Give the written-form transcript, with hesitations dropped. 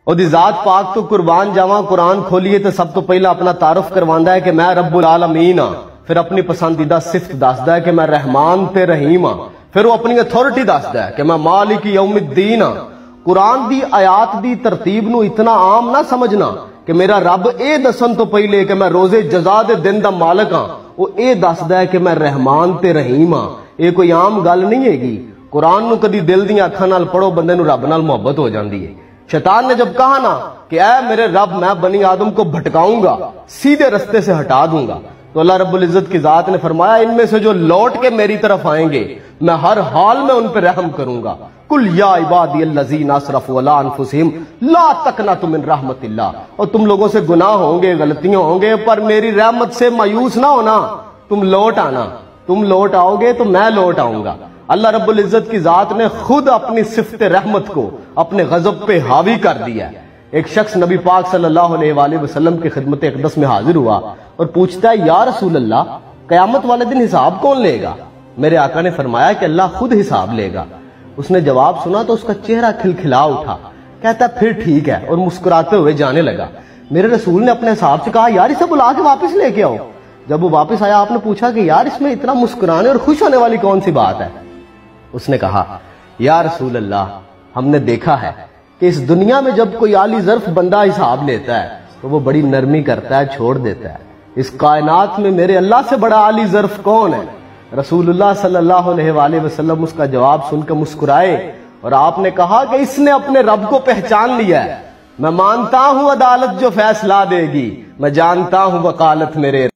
اور دی ذات پاک تو قربان جاواں قرآن کھولیے تو سب تو پہلا اپنا تعارف کرواندا ہے کہ میں رب العالمین ہاں، پھر اپنی پسندیدہ صفت دسدا ہے کہ میں رحمان تے رحیم ہاں، پھر وہ اپنی اتھارٹی دسدا ہے کہ میں مالک یوم الدین ہاں۔ قرآن دی آیات دی ترتیب نو اتنا عام نہ سمجھنا کہ میرا رب اے دسن تو پہلے کہ میں روزے جزا دے دن دا مالک ہاں، وہ اے دسدا ہے کہ میں رحمان تے رحیم ہاں۔ یہ کوئی عام گل نہیں ہے گی۔ قرآن نو کدی دل دی اکھاں نال پڑھو بندے نو رب نال محبت ہو جاندی ہے۔ شیطان نے جب کہا نا کہ اے میرے رب میں بنی آدم کو بھٹکاؤں گا، سیدھے رستے سے ہٹا دوں گا، تو اللہ رب العزت کی ذات نے فرمایا ان میں سے جو لوٹ کے میری طرف آئیں گے میں ہر حال میں ان پہ رحم کروں گا۔ قل یا عبادی الذین اسرفوا علی انفسہم لا تقنطوا من رحمت اللہ۔ اور تم لوگوں سے گناہ ہوں گے، غلطیاں ہوں گے، پر میری رحمت سے مایوس نہ ہونا، تم لوٹ آنا، تم لوٹ آؤ گے تو میں لوٹ آؤں گا۔ اللہ رب العزت کی ذات نے خود اپنی صفت رحمت کو اپنے غضب پہ حاوی کر دیا ہے۔ ایک شخص نبی پاک صلی اللہ علیہ وآلہ وسلم کی خدمت اقدس میں حاضر ہوا اور پوچھتا ہے یا رسول اللہ قیامت والے دن حساب کون لے گا؟ میرے آقا نے فرمایا کہ اللہ خود حساب لے گا۔ اس نے جواب سنا تو اس کا چہرہ کھلکھلا اٹھا، کہتا پھر ٹھیک ہے، اور مسکراتے ہوئے جانے لگا۔ میرے رسول نے اپنے حساب سے کہا یار اسے بلا کے واپس لے کے آؤ۔ جب وہ واپس آیا آپ نے پوچھا کہ یار اس میں اتنا مسکرانے اور خوش ہونے والی کون سی بات ہے؟ اس نے کہا یا رسول اللہ ہم نے دیکھا ہے کہ اس دنیا میں جب کوئی عالی ظرف بندہ حساب لیتا ہے تو وہ بڑی نرمی کرتا ہے، چھوڑ دیتا ہے۔ اس کائنات میں میرے اللہ سے بڑا عالی ظرف کون ہے؟ رسول اللہ صلی اللہ علیہ وآلہ وسلم اس کا جواب سن کے مسکرائے اور آپ نے کہا کہ اس نے اپنے رب کو پہچان لیا ہے۔ میں مانتا ہوں عدالت جو فیصلہ دے گی، میں جانتا ہوں وکالت میرے